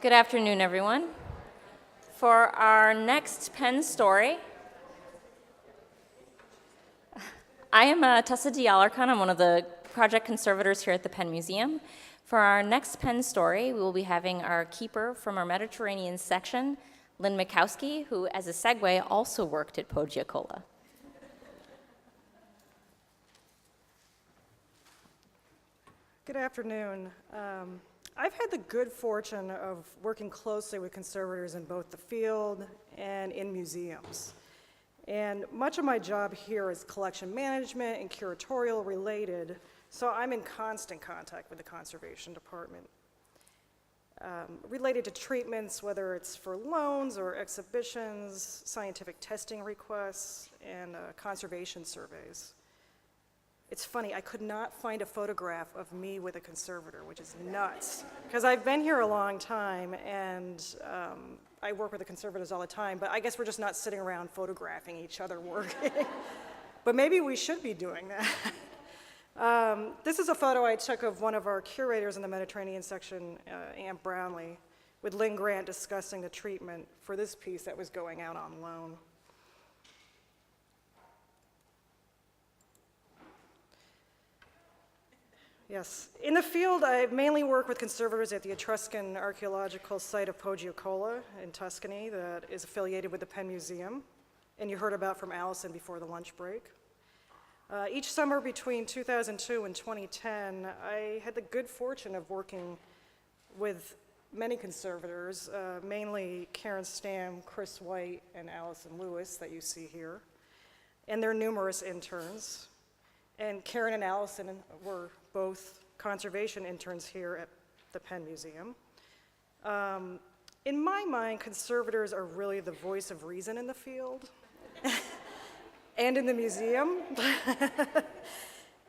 Good afternoon, everyone. For our next Penn story, I am Tessa Dialarcon. I'm one of the project conservators here at the Penn Museum. For our next Penn story, we will be having our keeper from our Mediterranean section, Lynn Makowsky, who, as a segue, also worked at Poggiacola. Good afternoon. I've had the good fortune of working closely with conservators in both the field and in museums. And much of my job here is collection management and curatorial related, so I'm in constant contact with the conservation department. Related to treatments, whether it's for loans or exhibitions, scientific testing requests, and conservation surveys. It's funny, I could not find a photograph of me with a conservator, which is nuts. Because I've been here a long time, and I work with the conservators all the time, but I guess we're just not sitting around photographing each other working. But maybe we should be doing that. This is a photo I took of one of our curators in the Mediterranean section, Ann Brownlee, with Lynn Grant discussing the treatment for this piece that was going out on loan. Yes. In the field, I mainly work with conservators at the Etruscan archaeological site of Poggiacola in Tuscany that is affiliated with the Penn Museum, and you heard about from Allison before the lunch break. Each summer between 2002 and 2010, I had the good fortune of working with many conservators, mainly Karen Stam, Chris White, and Allison Lewis that you see here, and their numerous interns. And Karen and Allison were both conservation interns here at the Penn Museum. In my mind, conservators are really the voice of reason in the field and in the museum.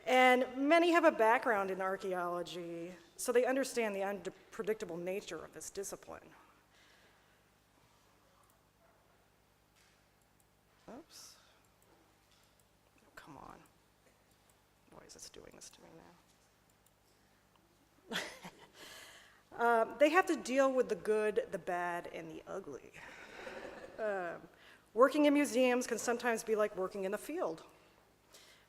And many have a background in archaeology, so they understand the unpredictable nature of this discipline. Oops. Come on. Why is this doing this to me now? They have to deal with the good, the bad, and the ugly. Working in museums can sometimes be like working in the field.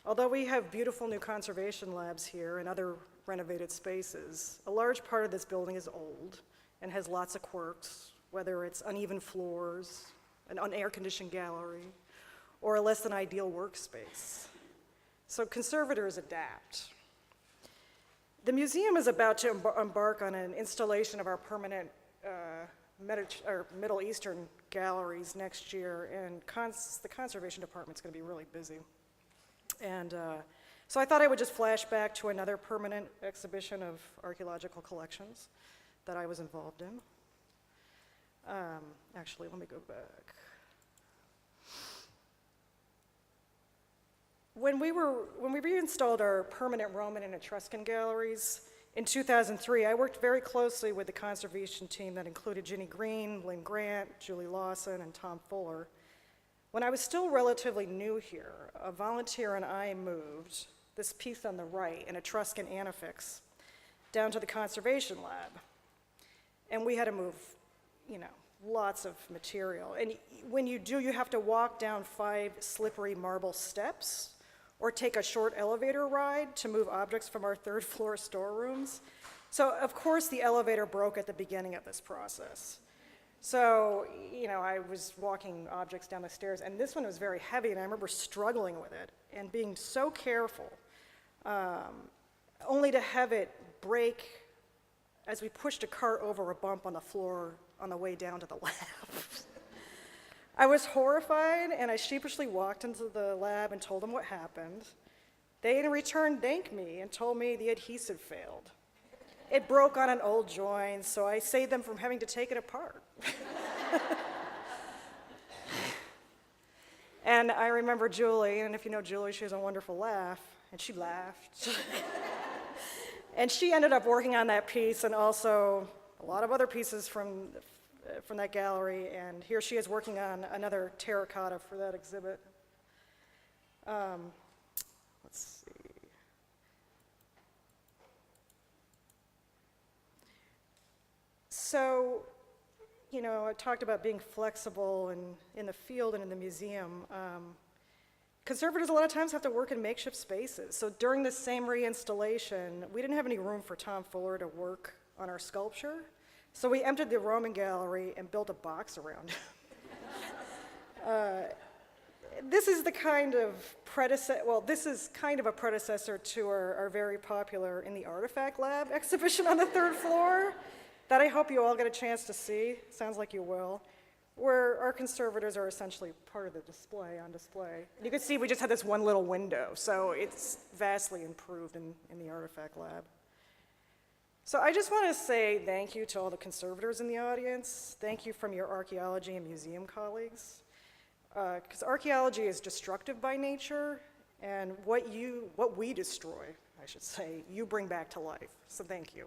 Although we have beautiful new conservation labs here and other renovated spaces, a large part of this building is old and has lots of quirks, whether it's uneven floors, an unair-conditioned gallery, or a less than ideal workspace. So conservators adapt. The museum is about to embark on an installation of our permanent Middle Eastern galleries next year, and the conservation department's going to be really busy. And so I thought I would just flash back to another permanent exhibition of archaeological collections that I was involved in. Actually, let me go back. When we reinstalled our permanent Roman and Etruscan galleries in 2003, I worked very closely with the conservation team that included Ginny Green, Lynn Grant, Julie Lawson, and Tom Fuller. When I was still relatively new here, a volunteer and I moved this piece on the right, an Etruscan anafix, down to the conservation lab. And we had to move, lots of material. And when you do, you have to walk down 5 slippery marble steps or take a short elevator ride to move objects from our 3rd floor storerooms. So of course the elevator broke at the beginning of this process. So, I was walking objects down the stairs, and this one was very heavy, and I remember struggling with it and being so careful, only to have it break as we pushed a cart over a bump on the floor on the way down to the lab. I was horrified, and I sheepishly walked into the lab and told them what happened. They, in return, thanked me and told me the adhesive failed. It broke on an old joint, so I saved them from having to take it apart. And I remember Julie, and if you know Julie, she has a wonderful laugh, and she laughed. And she ended up working on that piece and also a lot of other pieces from that gallery, and here she is working on another terracotta for that exhibit. Let's see. So, I talked about being flexible in the field and in the museum. Conservators a lot of times have to work in makeshift spaces. So during this same reinstallation, we didn't have any room for Tom Fuller to work on our sculpture. So we emptied the Roman gallery and built a box around it. This is kind of a predecessor to our very popular In the Artifact Lab exhibition on the 3rd floor that I hope you all get a chance to see. Sounds like you will. Where our conservators are essentially part of the display on display. You can see we just had this one little window, so it's vastly improved in the Artifact Lab. So I just want to say thank you to all the conservators in the audience. Thank you from your archaeology and museum colleagues. Because archaeology is destructive by nature, and what we destroy, I should say, you bring back to life. So thank you.